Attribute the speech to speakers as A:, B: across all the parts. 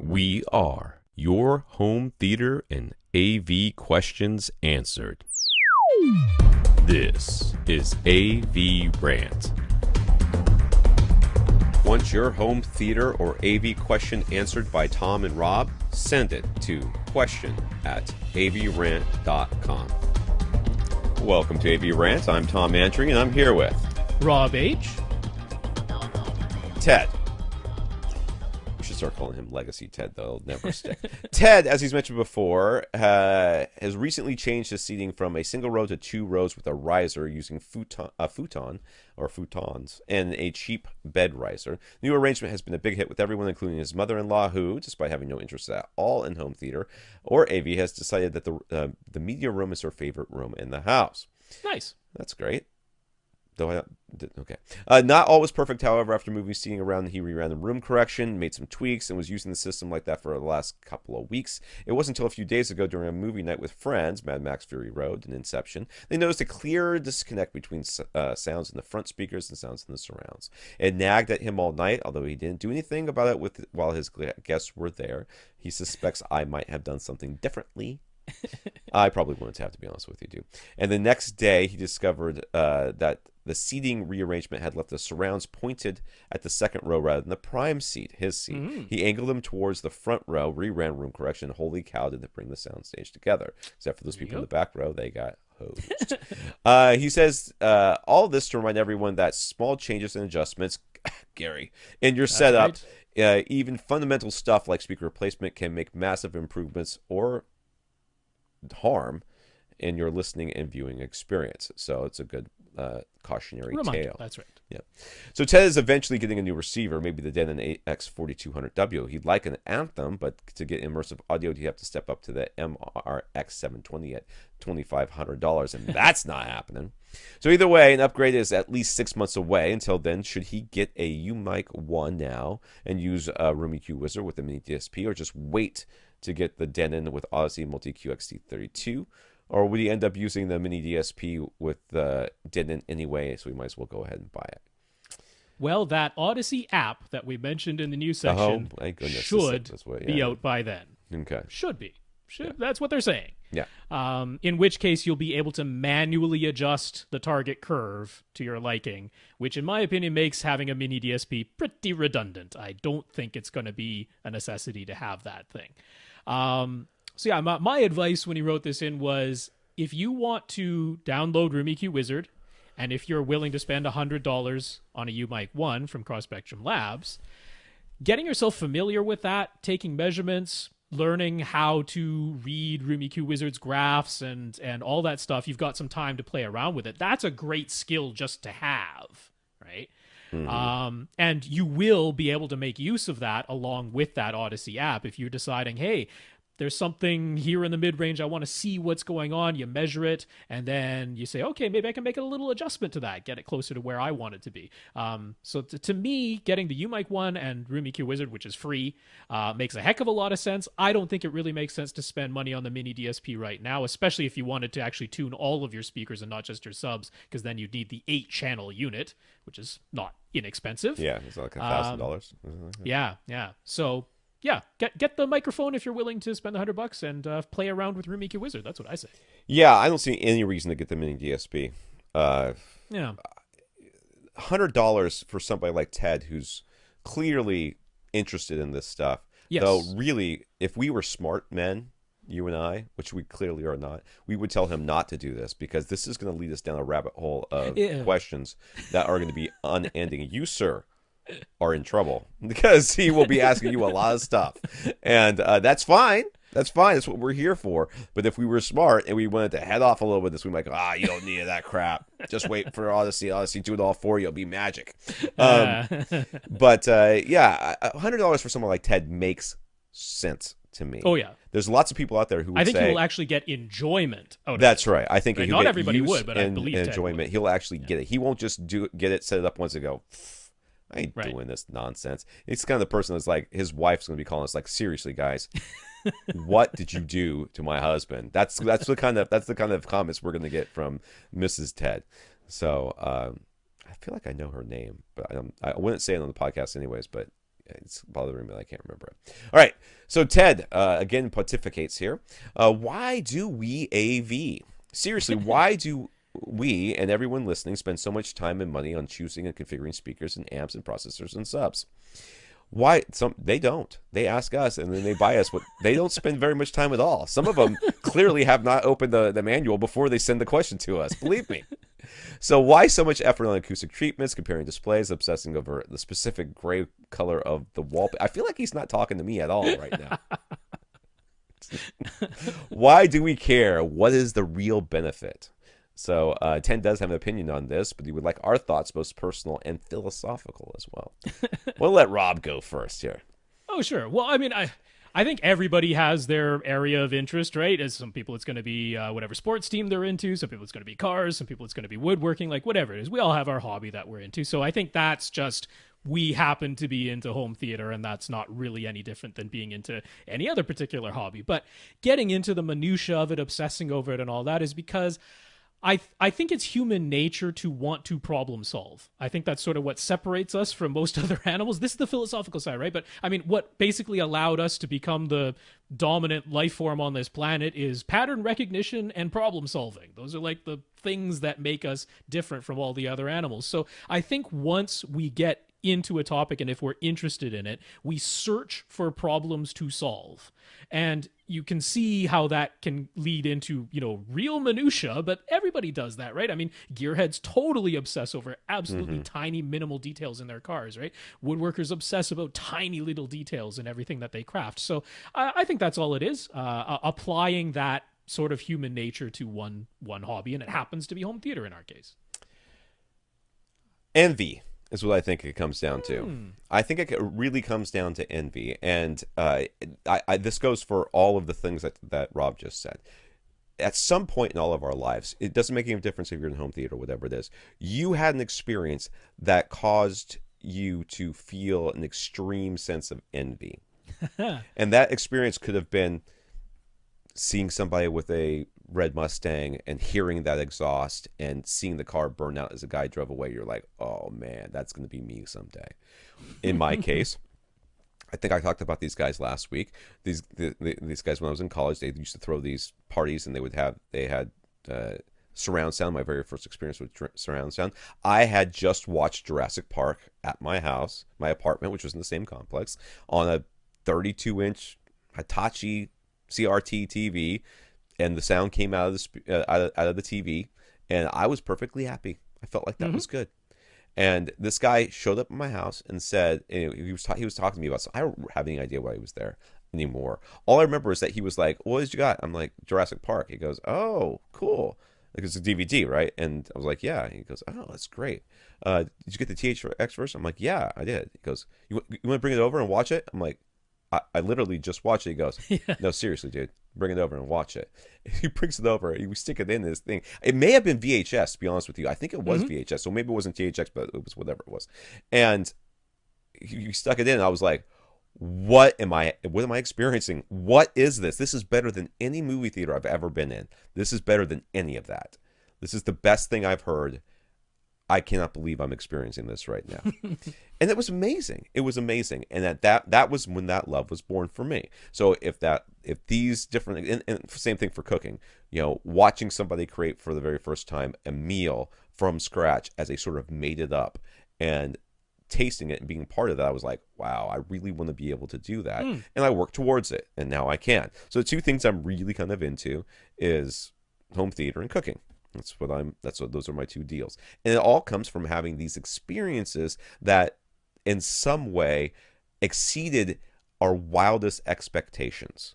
A: We are your home theater and AV questions answered. This is AVRant. Want your home theater or AV question answered by Tom and Rob? Send it to question@avrant.com. Welcome to AVRant. I'm Tom Andry, and I'm here with
B: Rob H.
A: Ted. We should start calling him Legacy Ted, though. It'll never stick. Ted, as he's mentioned before, has recently changed his seating from a single row to 2 rows with a riser using futons and a cheap bed riser. The new arrangement has been a big hit with everyone, including his mother-in-law, who, despite having no interest at all in home theater or AV, has decided that the media room is her favorite room in the house.
B: Nice.
A: That's great. Okay. Not all was perfect, however. After moving seating around, he reran the room correction, made some tweaks, and was using the system like that for the last couple of weeks. It wasn't until a few days ago during a movie night with friends, Mad Max Fury Road and Inception, they noticed a clear disconnect between sounds in the front speakers and sounds in the surrounds. It nagged at him all night, although he didn't do anything about it while his guests were there. He suspects I might have done something differently. I probably wouldn't have, to be honest with you, dude. And the next day, he discovered that the seating rearrangement had left the surrounds pointed at the second row rather than the prime seat, his seat. He angled them towards the front row, reran room correction. Holy cow, did it bring the soundstage together. Except for those people in the back row, they got hosed. He says all this to remind everyone that small changes and adjustments, Gary, in your setup, even fundamental stuff like speaker replacement, can make massive improvements or harm in your listening and viewing experience. So it's a good cautionary tale.
B: That's right.
A: Yeah. So Ted is eventually getting a new receiver, maybe the Denon X4200W. He'd like an Anthem, but to get immersive audio, he'd have to step up to the MRX720 at $2,500, and that's not happening. So either way, an upgrade is at least 6 months away. Until then, should he get a UMic 1 now and use a Room EQ Wizard with a mini DSP, or just wait to get the Denon with Odyssey Multi-Q XT32? Or would he end up using the mini DSP with the Denon anyway, so we might as well go ahead and buy it?
B: Well, that Odyssey app that we mentioned in the news section should be out by then.
A: Okay.
B: Should be. That's what they're saying.
A: Yeah.
B: In which case, you'll be able to manually adjust the target curve to your liking, which in my opinion makes having a mini DSP pretty redundant. I don't think it's going to be a necessity to have that thing. So yeah, my advice when he wrote this in was, if you want to download Room EQ Wizard, and if you're willing to spend $100 on a UMic 1 from Cross Spectrum Labs, getting yourself familiar with that, taking measurements, learning how to read Room EQ Wizard's graphs and all that stuff, you've got some time to play around with it. That's a great skill just to have, right? Mm-hmm. And you will be able to make use of that along with that Odyssey app if you're deciding, hey, there's something here in the mid-range, I want to see what's going on. You measure it, and then you say, okay, maybe I can make a little adjustment to that, get it closer to where I want it to be. So to me, getting the UMic 1 and Room EQ Wizard, which is free, makes a heck of a lot of sense. I don't think it really makes sense to spend money on the mini DSP right now, especially if you wanted to actually tune all of your speakers and not just your subs, because then you'd need the 8-channel unit, which is not inexpensive.
A: Yeah, it's like $1,000.
B: Yeah. So yeah, get the microphone if you're willing to spend $100 and play around with Room EQ Wizard. That's what I say.
A: Yeah, I don't see any reason to get the mini DSP.
B: Yeah,
A: $100 for somebody like Ted, who's clearly interested in this stuff.
B: Yes.
A: Though, really, if we were smart men, you and I, which we clearly are not, we would tell him not to do this, because this is going to lead us down a rabbit hole of questions that are going to be unending. You, sir, are in trouble, because he will be asking you a lot of stuff, and that's fine. That's fine. That's what we're here for. But if we were smart and we wanted to head off a little bit, this we might go, you don't need that crap. Just wait for Odyssey. Odyssey, do it all for you. It'll be magic. But yeah, $100 for someone like Ted makes sense to me.
B: Oh yeah.
A: There's lots of people out there who would
B: I think
A: say,
B: he will actually get enjoyment out of
A: that's
B: it.
A: right. I think
B: not everybody would, but I believe Ted
A: enjoyment.
B: would.
A: He'll actually get it. He won't just get it, set it up once and go, I ain't doing this nonsense. It's kind of the person that's like, his wife's going to be calling us like, seriously, guys, what did you do to my husband? That's the kind of comments we're going to get from Mrs. Ted. So I feel like I know her name, but I wouldn't say it on the podcast anyways, but it's bothering me that I can't remember it. All right. So Ted again pontificates here. Why do we AV? Seriously, why do we and everyone listening spend so much time and money on choosing and configuring speakers and amps and processors and subs? Why? Some they don't. They ask us and then they buy us. What they don't spend very much time at all. Some of them clearly have not opened the manual before they send the question to us. Believe me. So why so much effort on acoustic treatments, comparing displays, obsessing over the specific gray color of the wall? I feel like he's not talking to me at all right now. Why do we care? What is the real benefit? So Ten does have an opinion on this, but he would like our thoughts, both personal and philosophical as well. We'll let Rob go first here.
B: Oh, sure. Well, I mean, I think everybody has their area of interest, right? As some people, it's going to be whatever sports team they're into. Some people, it's going to be cars. Some people, it's going to be woodworking. Like whatever it is, we all have our hobby that we're into. So I think that's just we happen to be into home theater, and that's not really any different than being into any other particular hobby. But getting into the minutia of it, obsessing over it, and all that is because I think it's human nature to want to problem solve. I think that's sort of what separates us from most other animals. This is the philosophical side, right? But I mean, what basically allowed us to become the dominant life form on this planet is pattern recognition and problem solving. Those are like the things that make us different from all the other animals. So I think once we get into a topic and if we're interested in it, we search for problems to solve. And you can see how that can lead into, real minutia, but everybody does that, right? I mean, gearheads totally obsess over absolutely tiny, minimal details in their cars, right? Woodworkers obsess about tiny little details in everything that they craft. So I think that's all it is, applying that sort of human nature to one hobby, and it happens to be home theater in our case.
A: Envy is what I think it comes down to. I think it really comes down to envy. And this goes for all of the things that Rob just said. At some point in all of our lives, it doesn't make any difference if you're in home theater or whatever it is, you had an experience that caused you to feel an extreme sense of envy. And that experience could have been seeing somebody with a red Mustang and hearing that exhaust and seeing the car burn out as a guy drove away. You're like, oh man, that's going to be me someday. In my case, I think I talked about these guys last week. These guys, when I was in college, they used to throw these parties and they had surround sound. My very first experience with surround sound. I had just watched Jurassic Park at my house, my apartment, which was in the same complex, on a 32-inch Hitachi CRT TV, and the sound came out of the TV, and I was perfectly happy. I felt like that was good. And this guy showed up at my house and said, he was talking to me about something. I don't have any idea why he was there anymore. All I remember is that he was like, "What did you got?" I'm like, "Jurassic Park." He goes, "Oh, cool." Like, it's a DVD, right? And I was like, "Yeah." He goes, "Oh, that's great. Did you get the THX version?" I'm like, "Yeah, I did." He goes, "You want to bring it over and watch it?" I'm like, I literally just watched it. He goes,
B: Yeah.
A: "No, seriously, dude, bring it over and watch it." He brings it over. We stick it in this thing. It may have been VHS, to be honest with you. I think it was VHS, so maybe it wasn't THX, but it was whatever it was. And he stuck it in. And I was like, "What am I experiencing? What is this? This is better than any movie theater I've ever been in. This is better than any of that. This is the best thing I've heard. I cannot believe I'm experiencing this right now." And it was amazing. It was amazing. And that was when that love was born for me. So if these different, and same thing for cooking, watching somebody create for the very first time a meal from scratch as they sort of made it up and tasting it and being part of that, I was like, wow, I really want to be able to do that. And I worked towards it, and now I can. So the two things I'm really kind of into is home theater and cooking. Those are my two deals. And it all comes from having these experiences that in some way exceeded our wildest expectations.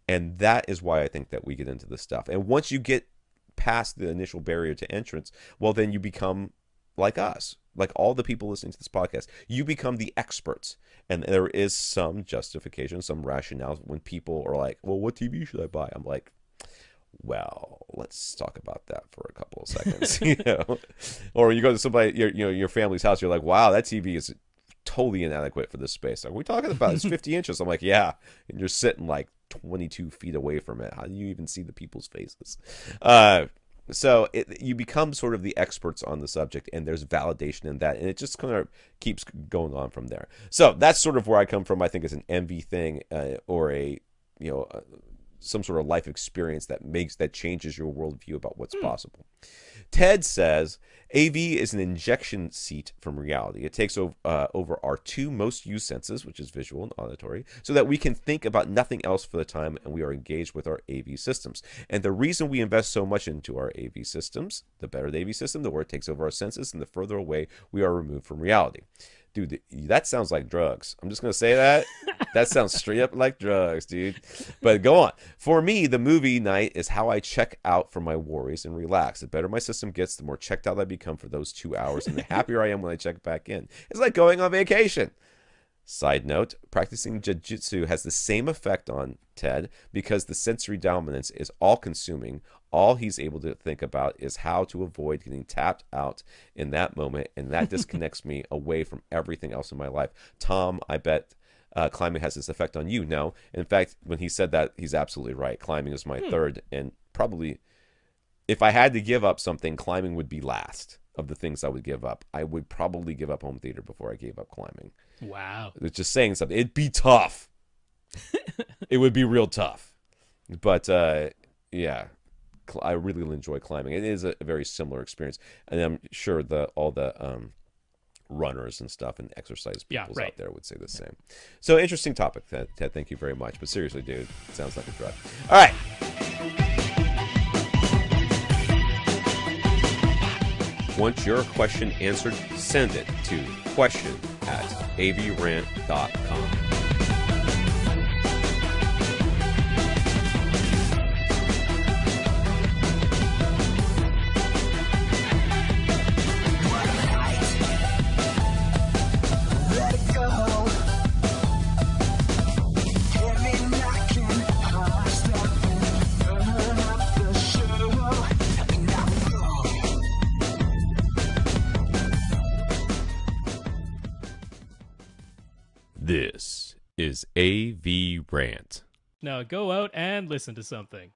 A: And that is why I think that we get into this stuff. And once you get past the initial barrier to entrance, well, then you become like us, like all the people listening to this podcast. You become the experts. And there is some justification, some rationale when people are like, well, what TV should I buy? I'm like, well, let's talk about that for a couple of seconds. Or you go to somebody, your family's house, you're like, wow, that TV is totally inadequate for this space. Like, what are we talking about? It's 50 inches. I'm like, yeah. And you're sitting like 22 feet away from it. How do you even see the people's faces? So you become sort of the experts on the subject, and there's validation in that, and it just kind of keeps going on from there. So that's sort of where I come from. I think it's an envy thing, or a you know some sort of life experience that changes your worldview about what's possible. Ted says AV is an injection seat from reality. It takes over our two most used senses, which is visual and auditory, so that we can think about nothing else for the time and we are engaged with our AV systems. And the reason we invest so much into our AV systems, the better the AV system, the more it takes over our senses and the further away we are removed from reality. Dude, that sounds like drugs. I'm just going to say that. That sounds straight up like drugs, dude. But go on. For me, the movie night is how I check out from my worries and relax. The better my system gets, the more checked out I become for those 2 hours, and the happier I am when I check back in. It's like going on vacation. Side note, practicing jiu-jitsu has the same effect on Ted because the sensory dominance is all-consuming. All he's able to think about is how to avoid getting tapped out in that moment, and that disconnects me away from everything else in my life. Tom, I bet climbing has this effect on you. No. In fact, when he said that, he's absolutely right. Climbing is my third, and probably if I had to give up something, climbing would be last of the things I would give up. I would probably give up home theater before I gave up climbing.
B: Wow.
A: It's just saying something. It'd be tough. It would be real tough. But yeah, I really enjoy climbing. It is a very similar experience, and I'm sure all the runners and stuff and exercise people out there would say the same. So interesting topic, Ted. Thank you very much. But seriously, dude, it sounds like a drug. All right. Want your question answered? Send it to question@avrant.com. This is AVRant.
B: Now go out and listen to something.